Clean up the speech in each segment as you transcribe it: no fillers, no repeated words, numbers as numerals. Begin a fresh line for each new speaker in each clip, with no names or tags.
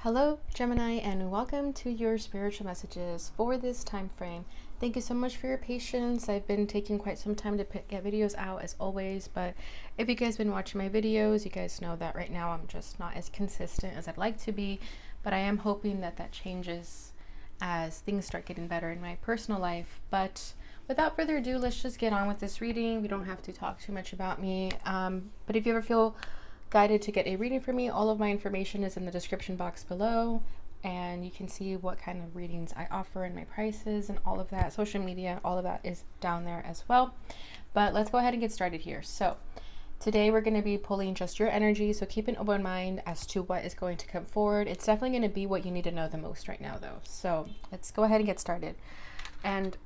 Hello, Gemini, and welcome to your spiritual messages for this time frame. Thank you so much for your patience. I've been taking quite some time to get videos out as always, but if you guys have been watching my videos, you guys know that right now I'm just not as consistent as I'd like to be, but I am hoping that that changes as things start getting better in my personal life. But without further ado, let's just get on with this reading. We don't have to talk too much about me, but if you ever feel guided to get a reading from me, all of my information is in the description box below, and you can see what kind of readings I offer and my prices and all of that. Social media, all of that is down there as well. But let's go ahead and get started here. So today we're going to be pulling just your energy, so keep an open mind as to what is going to come forward. It's definitely going to be what you need to know the most right now though. So let's go ahead and get started. And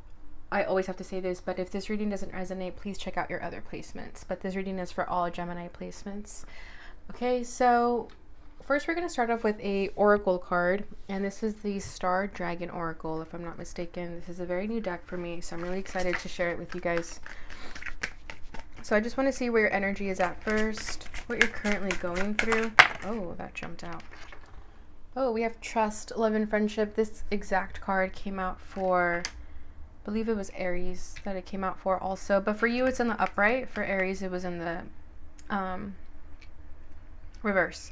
I always have to say this, but if this reading doesn't resonate, please check out your other placements. But this reading is for all Gemini placements. Okay, so first we're going to start off with a oracle card, and this is the Star Dragon Oracle, if I'm not mistaken. This is a very new deck for me, so I'm really excited to share it with you guys. So I just want to see where your energy is at first, what you're currently going through. Oh, that jumped out. Oh, we have trust, love, and friendship. This exact card came out for, I believe it was Aries that it came out for also, but for you it's in the upright. For Aries it was in the reverse.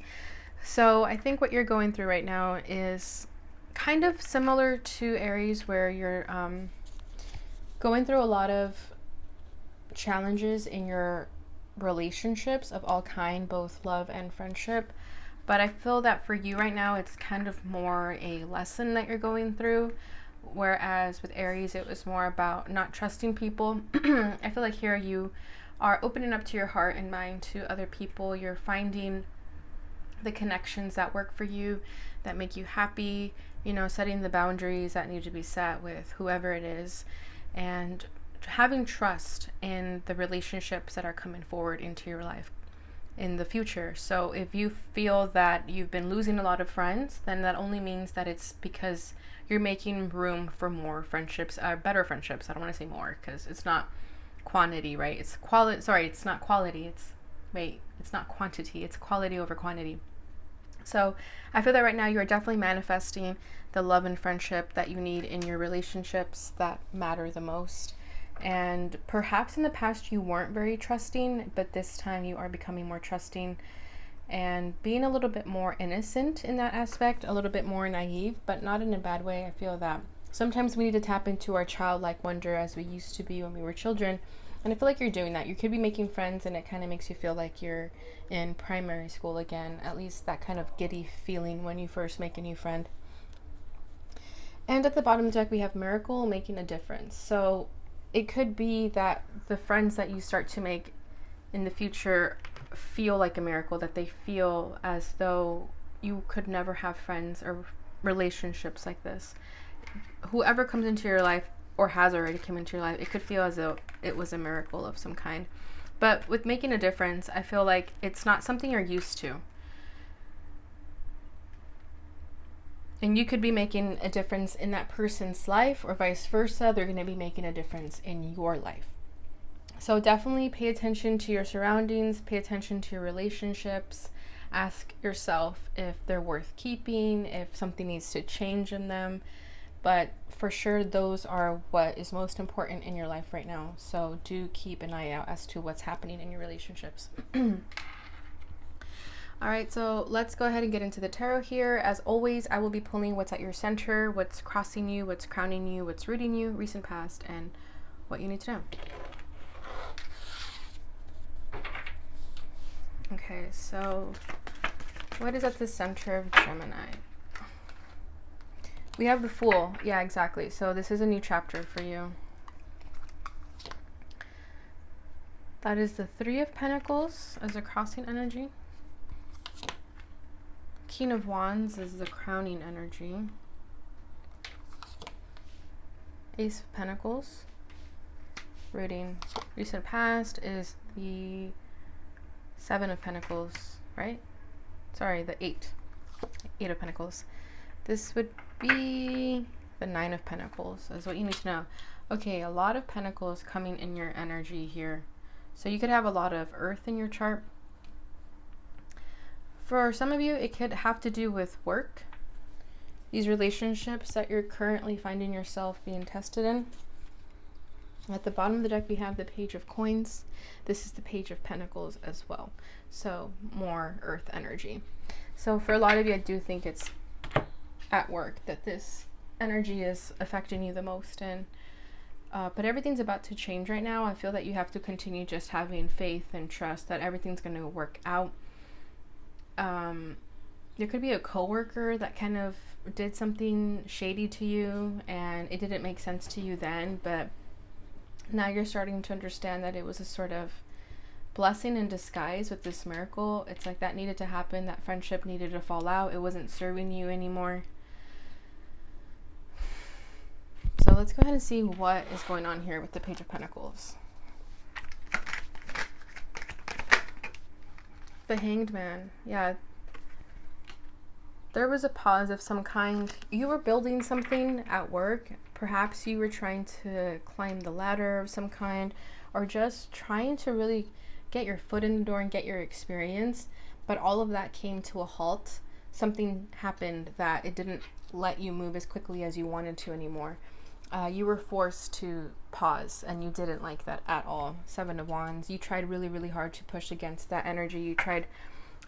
So I think what you're going through right now is kind of similar to Aries, where you're going through a lot of challenges in your relationships of all kind, both love and friendship. But I feel that for you right now it's kind of more a lesson that you're going through, whereas with Aries it was more about not trusting people. I feel like here you are opening up to your heart and mind to other people. You're finding the connections that work for you, that make you happy, you know, setting the boundaries that need to be set with whoever it is, and having trust in the relationships that are coming forward into your life in the future. So if you feel that you've been losing a lot of friends, then that only means that it's because you're making room for more friendships, better friendships. I don't want to say more because it's not quantity, right? It's quality. Sorry, it's not quality. It's not quantity. It's quality over quantity. So I feel that right now you are definitely manifesting the love and friendship that you need in your relationships that matter the most. And perhaps in the past you weren't very trusting, but this time you are becoming more trusting and being a little bit more innocent in that aspect, a little bit more naive, but not in a bad way. I feel that sometimes we need to tap into our childlike wonder as we used to be when we were children. And I feel like you're doing that. You could be making friends and it kind of makes you feel like you're in primary school again, at least that kind of giddy feeling when you first make a new friend. And at the bottom of the deck we have Miracle, making a difference. So it could be that the friends that you start to make in the future feel like a miracle, that they feel as though you could never have friends or relationships like this. Whoever comes into your life or has already come into your life, it could feel as though it was a miracle of some kind. But with making a difference, I feel like it's not something you're used to. And you could be making a difference in that person's life, or vice versa. They're going to be making a difference in your life. So definitely pay attention to your surroundings, pay attention to your relationships. Ask yourself if they're worth keeping, if something needs to change in them. But for sure, those are what is most important in your life right now. So do keep an eye out as to what's happening in your relationships. All right, so let's go ahead and get into the tarot here. As always, I will be pulling what's at your center, what's crossing you, what's crowning you, what's rooting you, recent past, and what you need to know. Okay, so what is at the center of Gemini? We have the Fool. Yeah, exactly. So this is a new chapter for you. That is the Three of Pentacles as a crossing energy. King of Wands is the crowning energy. Ace of Pentacles. Rooting. Recent past is the Seven of Pentacles, right? Sorry, the Eight of Pentacles. This would be the Nine of Pentacles, is what you need to know. Okay, a lot of Pentacles coming in your energy here. So you could have a lot of Earth in your chart. For some of you, it could have to do with work. these relationships that you're currently finding yourself being tested in. At the bottom of the deck, we have the Page of Coins. This is the Page of Pentacles as well. So more earth energy. So for a lot of you, I do think it's at work that this energy is affecting you the most. And but everything's about to change right now. I feel that you have to continue just having faith and trust that everything's going to work out. There could be a coworker that kind of did something shady to you and it didn't make sense to you then, but now you're starting to understand that it was a sort of blessing in disguise with this miracle. It's like that needed to happen. That friendship needed to fall out. It wasn't serving you anymore. So let's go ahead and see what is going on here with the Page of Pentacles. The Hanged Man. Yeah. There was a pause of some kind. You were building something at work. Perhaps you were trying to climb the ladder of some kind, or just trying to really get your foot in the door and get your experience. But all of that came to a halt. Something happened that it didn't let you move as quickly as you wanted to anymore. You were forced to pause, and you didn't like that at all. Seven of Wands. You tried really, really hard to push against that energy. You tried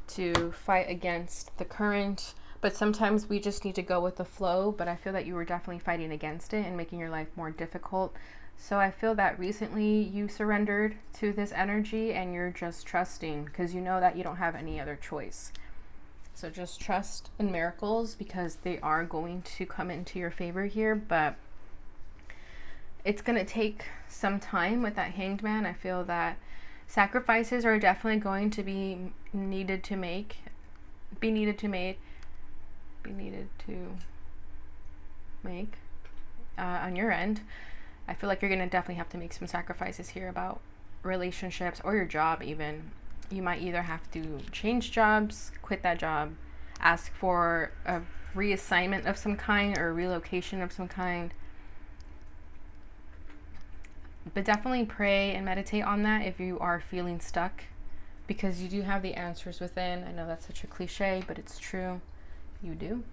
to fight against the current, but sometimes we just need to go with the flow. But I feel that you were definitely fighting against it and making your life more difficult. So I feel that recently you surrendered to this energy and you're just trusting because you know that you don't have any other choice. So just trust in miracles because they are going to come into your favor here, but it's going to take some time with that Hanged Man. I feel that sacrifices are definitely going to be needed to make on your end. I feel like you're going to definitely have to make some sacrifices here about relationships or your job even. You might either have to change jobs, quit that job, ask for a reassignment of some kind or a relocation of some kind. But definitely pray and meditate on that if you are feeling stuck, because you do have the answers within. I know that's such a cliche, but it's true. You do.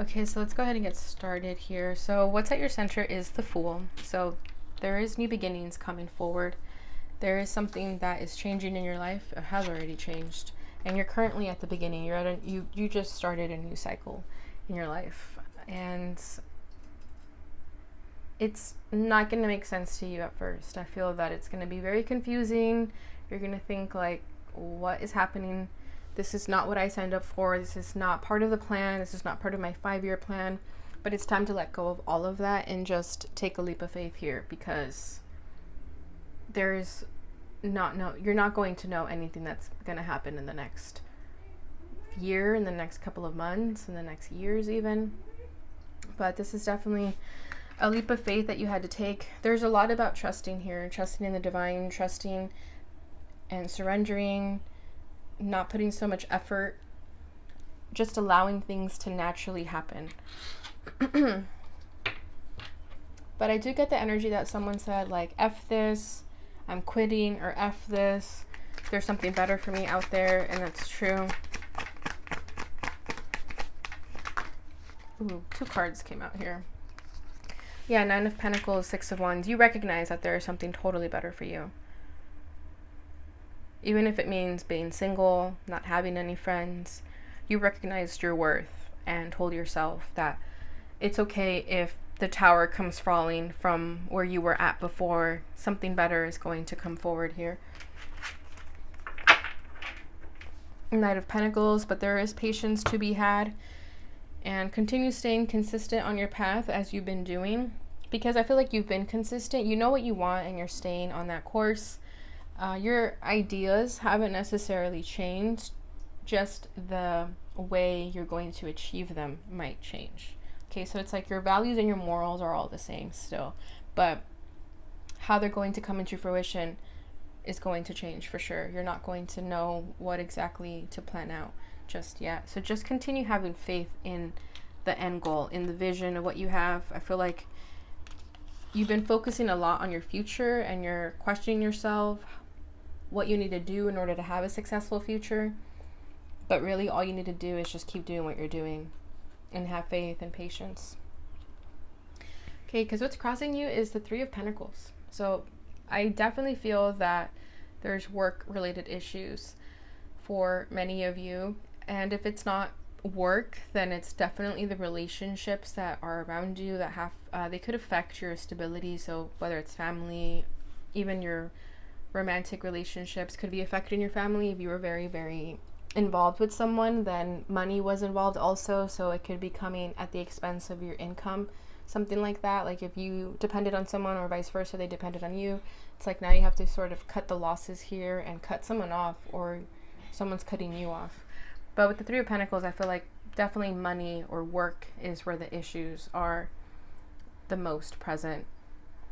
Okay, so let's go ahead and get started here. So what's at your center is the Fool. So there is new beginnings coming forward. There is something that is changing in your life. It has already changed. And you're currently at the beginning. You're at you just started a new cycle in your life. And it's not going to make sense to you at first. I feel that it's going to be very confusing. You're going to think like, what is happening? This is not what I signed up for. This is not part of the plan. This is not part of my 5-year plan. But it's time to let go of all of that and just take a leap of faith here, because you're not going to know anything that's going to happen in the next year, in the next couple of months, in the next years even. But this is definitely a leap of faith that you had to take. There's a lot about trusting here, trusting in the divine, trusting and surrendering, not putting so much effort, just allowing things to naturally happen. But I do get the energy that someone said like, F this, I'm quitting, or F this, there's something better for me out there, and that's true. Ooh, 2 cards came out here. Yeah, 9 of Pentacles, 6 of Wands. You recognize that there is something totally better for you. Even if it means being single, not having any friends, you recognized your worth and told yourself that it's okay if the tower comes falling from where you were at before. Something better is going to come forward here. Knight of Pentacles, but there is patience to be had. And continue staying consistent on your path as you've been doing, because I feel like you've been consistent. You know what you want and you're staying on that course. Your ideas haven't necessarily changed. Just the way you're going to achieve them might change. Okay, so it's like your values and your morals are all the same still, but how they're going to come into fruition is going to change for sure. You're not going to know what exactly to plan out just yet. So just continue having faith in the end goal, in the vision of what you have. I feel like you've been focusing a lot on your future and you're questioning yourself what you need to do in order to have a successful future. But really all you need to do is just keep doing what you're doing and have faith and patience. Okay, because what's crossing you is the Three of Pentacles. So I definitely feel that there's work-related issues for many of you. And if it's not work, then it's definitely the relationships that are around you that have, they could affect your stability. So whether it's family, even your romantic relationships could be affecting your family. If you were very, very involved with someone, then money was involved also. So it could be coming at the expense of your income, something like that. Like if you depended on someone or vice versa, they depended on you. It's like now you have to sort of cut the losses here and cut someone off, or someone's cutting you off. But with the Three of Pentacles, I feel like definitely money or work is where the issues are the most present.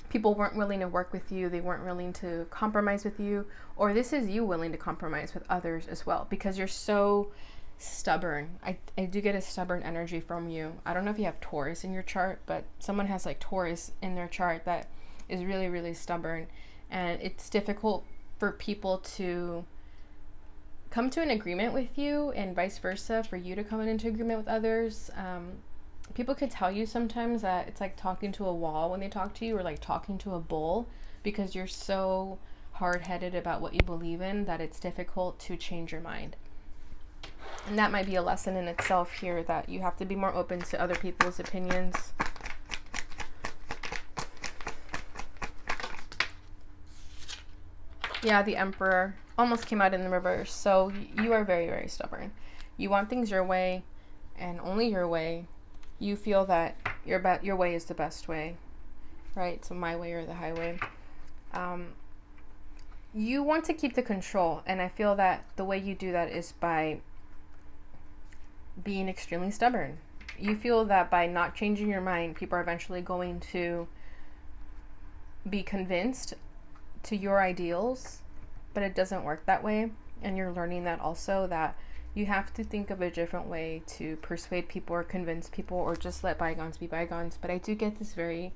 People weren't willing to work with you. They weren't willing to compromise with you. Or this is you willing to compromise with others as well, because you're so stubborn. I do get a stubborn energy from you. I don't know if you have Taurus in your chart, but someone has like Taurus in their chart that is really, really stubborn. And it's difficult for people to come to an agreement with you, and vice versa for you to come into agreement with others. People could tell you sometimes that it's like talking to a wall when they talk to you, or like talking to a bull, because you're so hard-headed about what you believe in that it's difficult to change your mind. And that might be a lesson in itself here, that you have to be more open to other people's opinions. Yeah, the Emperor almost came out in the reverse. So you are very, very stubborn. You want things your way and only your way. You feel that your way is the best way, right? So my way or the highway. You want to keep the control, and I feel that the way you do that is by being extremely stubborn. You feel that by not changing your mind, people are eventually going to be convinced to your ideals, but it doesn't work that way. And you're learning that also, that you have to think of a different way to persuade people or convince people, or just let bygones be bygones. But I do get this very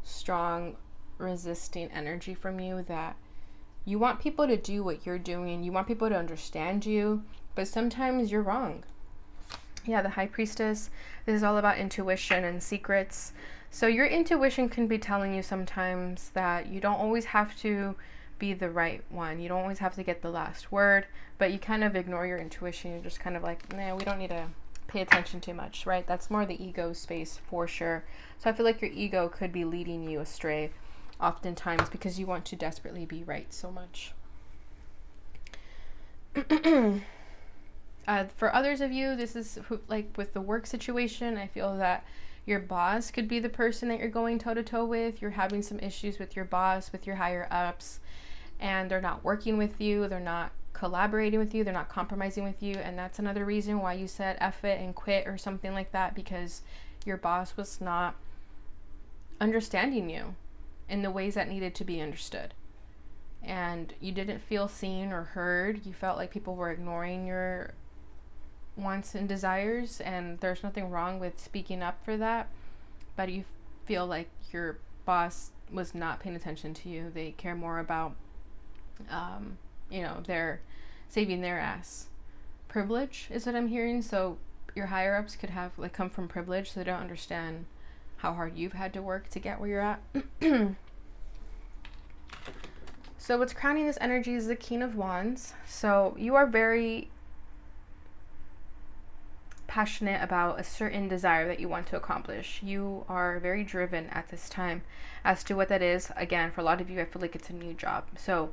strong resisting energy from you, that you want people to do what you're doing. You want people to understand you, but sometimes you're wrong. Yeah, the High Priestess, this is all about intuition and secrets. So your intuition can be telling you sometimes that you don't always have to be the right one. You don't always have to get the last word, but you kind of ignore your intuition. You're just kind of like, nah, we don't need to pay attention too much, right? That's more the ego space for sure. So I feel like your ego could be leading you astray oftentimes, because you want to desperately be right so much. For others of you, this is like with the work situation, I feel that your boss could be the person that you're going toe-to-toe with. You're having some issues with your boss, with your higher ups, and they're not working with you. They're not collaborating with you. They're not compromising with you. And that's another reason why you said F it and quit or something like that, because your boss was not understanding you in the ways that needed to be understood. And you didn't feel seen or heard. You felt like people were ignoring your wants and desires, and there's nothing wrong with speaking up for that, but you feel like your boss was not paying attention to you. They care more about they're saving their ass. Privilege is what I'm hearing. So your higher ups could have come from privilege, so they don't understand how hard you've had to work to get where you're at. So what's crowning this energy is the King of Wands. So you are very passionate about a certain desire that you want to accomplish. You are very driven at this time as to what that is. Again, for a lot of you, I feel like it's a new job. So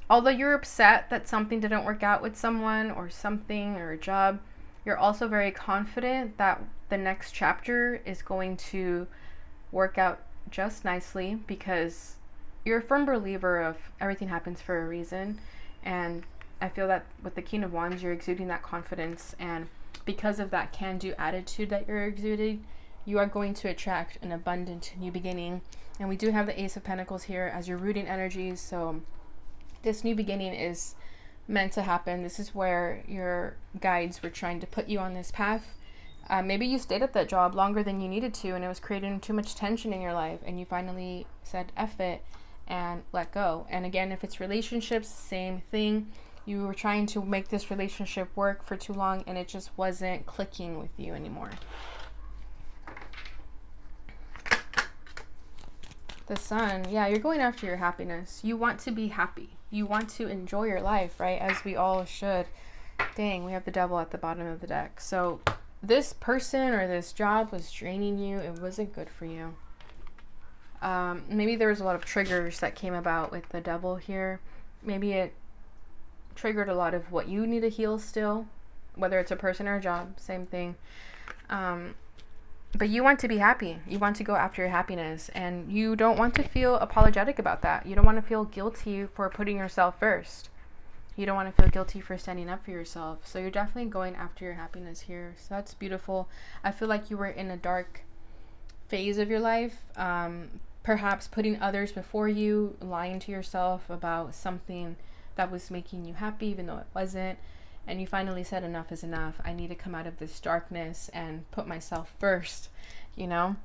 although you're upset that something didn't work out with someone or something or a job, you're also very confident that the next chapter is going to work out just nicely, because you're a firm believer of everything happens for a reason. And I feel that with the King of Wands, you're exuding that confidence, and because of that can-do attitude that you're exuding, you are going to attract an abundant new beginning. And we do have the Ace of Pentacles here as your rooting energies, so this new beginning is meant to happen. This is where your guides were trying to put you on this path. Maybe you stayed at that job longer than you needed to, and it was creating too much tension in your life, and you finally said F it and let go. And again, if it's relationships, same thing. You were trying to make this relationship work for too long and it just wasn't clicking with you anymore. The Sun, yeah, you're going after your happiness. You want to be happy. You want to enjoy your life, right? As we all should. Dang, we have the Devil at the bottom of the deck. So this person or this job was draining you. It wasn't good for you. Maybe there was a lot of triggers that came about with the Devil here. Maybe it triggered a lot of what you need to heal still, whether it's a person or a job, same thing. But you want to be happy. You want to go after your happiness, and you don't want to feel apologetic about that. You don't want to feel guilty for putting yourself first. You don't want to feel guilty for standing up for yourself. So you're definitely going after your happiness here. So that's beautiful. I feel like you were in a dark phase of your life, perhaps putting others before you, lying to yourself about something that was making you happy even though it wasn't. And you finally said, enough is enough. I need to come out of this darkness and put myself first, you know?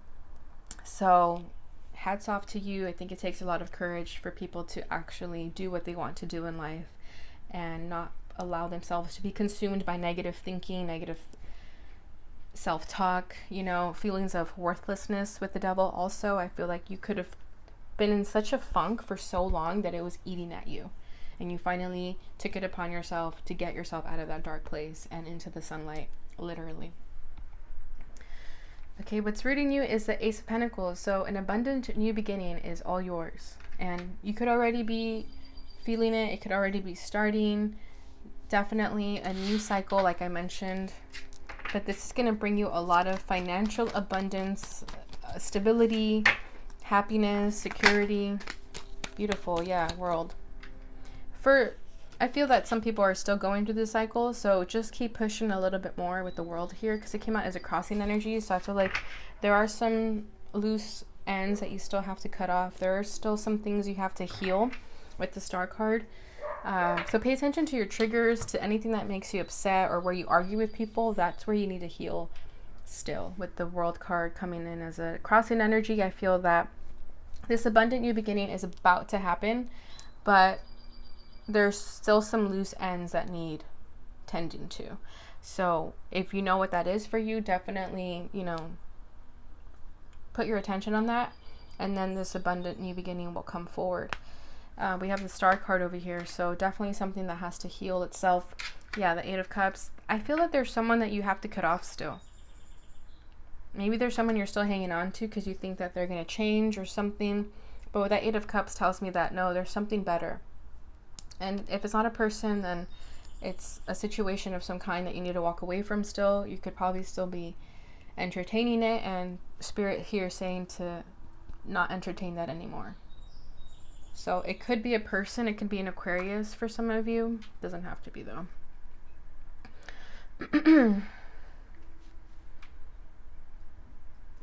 So hats off to you. I think it takes a lot of courage for people to actually do what they want to do in life and not allow themselves to be consumed by negative thinking, negative self-talk, you know, feelings of worthlessness with the Devil. Also, I feel like you could have been in such a funk for so long that it was eating at you. And you finally took it upon yourself to get yourself out of that dark place and into the sunlight, literally. Okay, what's rooting you is the Ace of Pentacles. So an abundant new beginning is all yours. And you could already be feeling it. It could already be starting. Definitely a new cycle, like I mentioned. But this is going to bring you a lot of financial abundance, stability, happiness, security. Beautiful, yeah, World. I feel that some people are still going through this cycle, so just keep pushing a little bit more with the World here, because it came out as a crossing energy. So I feel like there are some loose ends that you still have to cut off. There are still some things you have to heal with the Star card. So pay attention to your triggers, to anything that makes you upset or where you argue with people. That's where you need to heal still. With the World card coming in as a crossing energy, I feel that this abundant new beginning is about to happen, but there's still some loose ends that need tending to. So if you know what that is for you, definitely, you know, put your attention on that, and then this abundant new beginning will come forward. We have the Star card over here, so definitely something that has to heal itself. Yeah, the Eight of Cups. I feel that there's someone that you have to cut off still. Maybe there's someone you're still hanging on to because you think that they're going to change or something. But with that Eight of Cups tells me that, no, there's something better. And if it's not a person, then it's a situation of some kind that you need to walk away from still. You could probably still be entertaining it, and Spirit here saying to not entertain that anymore. So it could be a person. It could be an Aquarius for some of you. Doesn't have to be, though.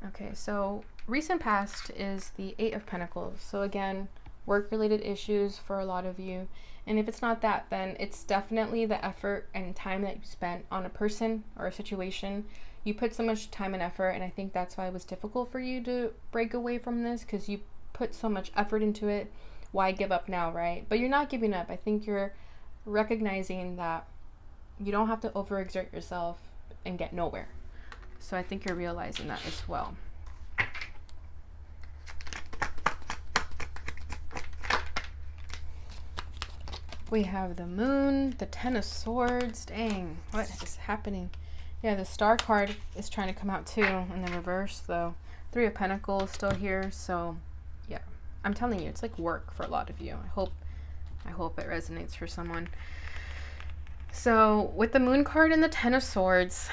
Okay, so recent past is the Eight of Pentacles. So again, work-related issues for a lot of you. And if it's not that, then it's definitely the effort and time that you spent on a person or a situation. You put so much time and effort, and I think that's why it was difficult for you to break away from this, because you put so much effort into it. Why give up now, right? But you're not giving up. I think you're recognizing that you don't have to overexert yourself and get nowhere. So I think you're realizing that as well. We have the Moon, the Ten of Swords. Dang, what is happening? Yeah, the Star card is trying to come out too in the reverse, though. Three of Pentacles still here. So yeah, I'm telling you, it's like work for a lot of you. I hope it resonates for someone. So with the Moon card and the Ten of Swords,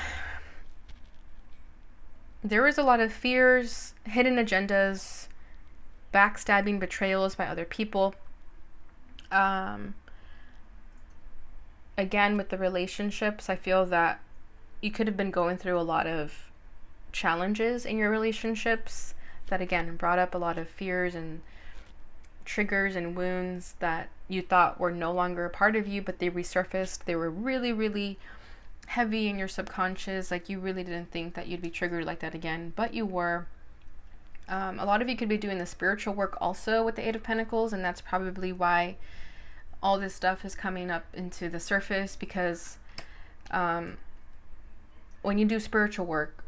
there was a lot of fears, hidden agendas, backstabbing, betrayals by other people. Again, with the relationships, I feel that you could have been going through a lot of challenges in your relationships that, again, brought up a lot of fears and triggers and wounds that you thought were no longer a part of you, but they resurfaced. They were really, really heavy in your subconscious. Like, you really didn't think that you'd be triggered like that again, but you were. A lot of you could be doing the spiritual work also with the Eight of Pentacles, and that's probably why all this stuff is coming up into the surface because when you do spiritual work,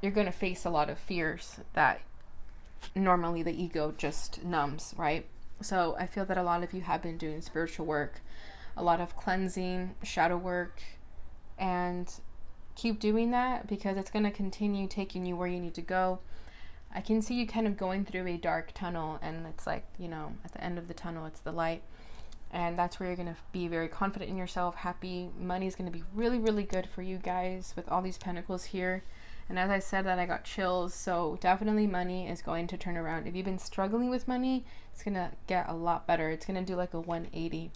you're going to face a lot of fears that normally the ego just numbs, right? So I feel that a lot of you have been doing spiritual work, a lot of cleansing, shadow work, and keep doing that because it's going to continue taking you where you need to go. I can see you kind of going through a dark tunnel, and it's like, you know, at the end of the tunnel, it's the light. And that's where you're going to be very confident in yourself, happy. Money is going to be really, really good for you guys with all these pentacles here. And as I said that, I got chills. So definitely money is going to turn around. If you've been struggling with money, it's going to get a lot better. It's going to do like a 180.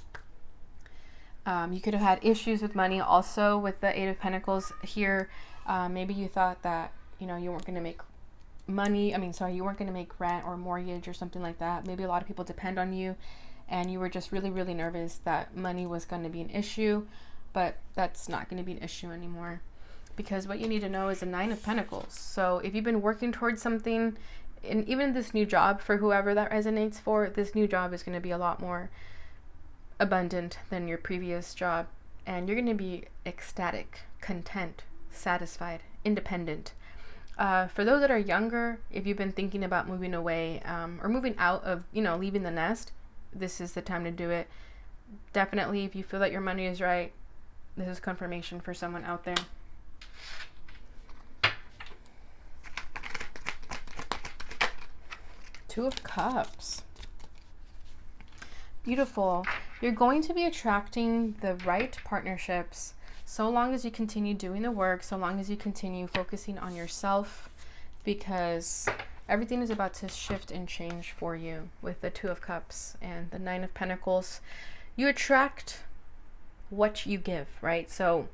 You could have had issues with money also with the Eight of Pentacles here. Maybe you thought that, you know, you weren't going to make money. You weren't going to make rent or mortgage or something like that. Maybe a lot of people depend on you, and you were just really, really nervous that money was going to be an issue, but that's not going to be an issue anymore, because what you need to know is the Nine of Pentacles. So if you've been working towards something, and even this new job, for whoever that resonates for, this new job is going to be a lot more abundant than your previous job, and you're going to be ecstatic, content, satisfied, independent. For those that are younger, if you've been thinking about moving away or moving out of, you know, leaving the nest, this is the time to do it. Definitely, if you feel that your money is right, this is confirmation for someone out there. Two of Cups. Beautiful. You're going to be attracting the right partnerships so long as you continue doing the work, so long as you continue focusing on yourself, because everything is about to shift and change for you with the Two of Cups and the Nine of Pentacles. You attract what you give, right? So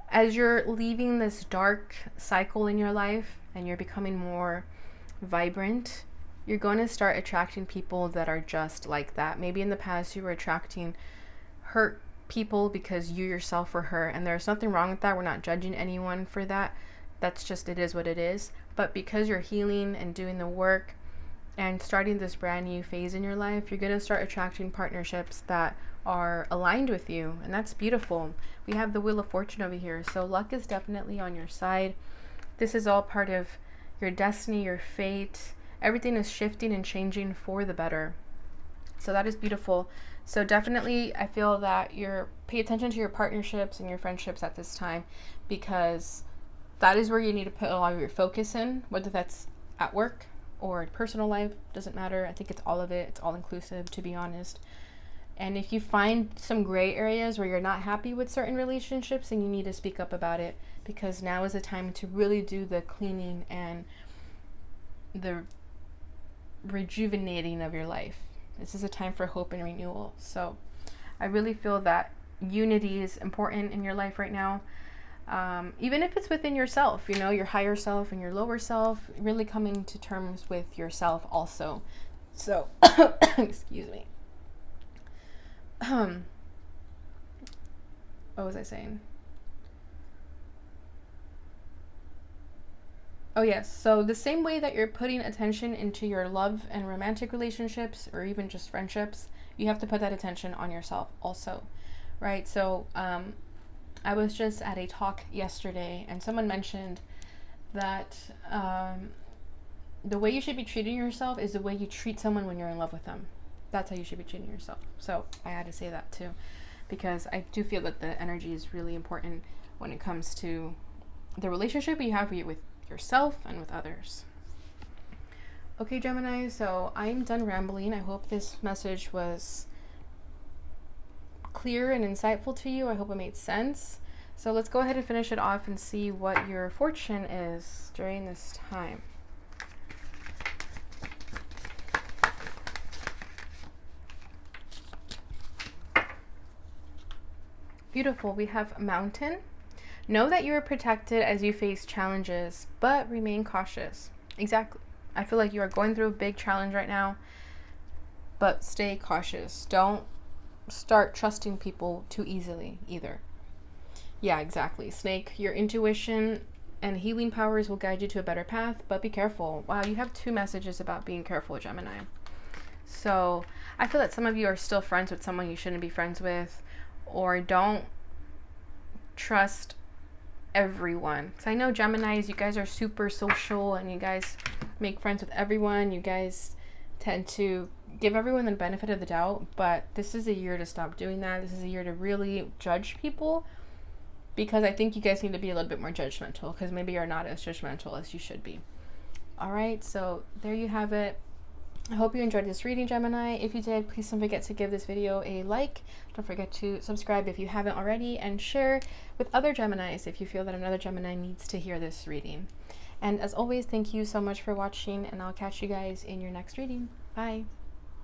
as you're leaving this dark cycle in your life and you're becoming more vibrant, you're going to start attracting people that are just like that. Maybe in the past you were attracting hurt people because you yourself were hurt, and there's nothing wrong with that. We're not judging anyone for that. That's just, it is what it is. But because you're healing and doing the work and starting this brand new phase in your life, you're going to start attracting partnerships that are aligned with you, and that's beautiful. We have the Wheel of Fortune over here, so luck is definitely on your side. This is all part of your destiny, your fate. Everything is shifting and changing for the better. So that is beautiful. So definitely, I feel that pay attention to your partnerships and your friendships at this time, because that is where you need to put a lot of your focus in, whether that's at work or personal life, doesn't matter. I think it's all of it. It's all inclusive, to be honest. And if you find some gray areas where you're not happy with certain relationships, then you need to speak up about it, because now is the time to really do the cleaning and the rejuvenating of your life. This is a time for hope and renewal. So I really feel that unity is important in your life right now. Even if it's within yourself, you know, your higher self and your lower self, really coming to terms with yourself also. So, excuse me. What was I saying? Oh yes, so the same way that you're putting attention into your love and romantic relationships, or even just friendships, you have to put that attention on yourself also, right? So I was just at a talk yesterday, and someone mentioned that the way you should be treating yourself is the way you treat someone when you're in love with them. That's how you should be treating yourself. So I had to say that too, because I do feel that the energy is really important when it comes to the relationship you have with yourself and with others. Okay, Gemini, so I'm done rambling. I hope this message was clear and insightful to you. I hope it made sense. So let's go ahead and finish it off and see what your fortune is during this time. Beautiful. We have Mountain. Know that you are protected as you face challenges, but remain cautious. Exactly. I feel like you are going through a big challenge right now, but stay cautious. Don't start trusting people too easily either. Yeah, exactly. Snake, your intuition and healing powers will guide you to a better path, but be careful. Wow, you have two messages about being careful, Gemini. So I feel that some of you are still friends with someone you shouldn't be friends with, or don't trust everyone. Because I know Geminis, you guys are super social and you guys make friends with everyone. You guys tend to give everyone the benefit of the doubt, but this is a year to stop doing that. This is a year to really judge people, because I think you guys need to be a little bit more judgmental, because maybe you're not as judgmental as you should be. All right, so there you have it. I hope you enjoyed this reading, Gemini. If you did, please don't forget to give this video a like. Don't forget to subscribe if you haven't already, and share with other Geminis if you feel that another Gemini needs to hear this reading. And as always, thank you so much for watching, and I'll catch you guys in your next reading. Bye.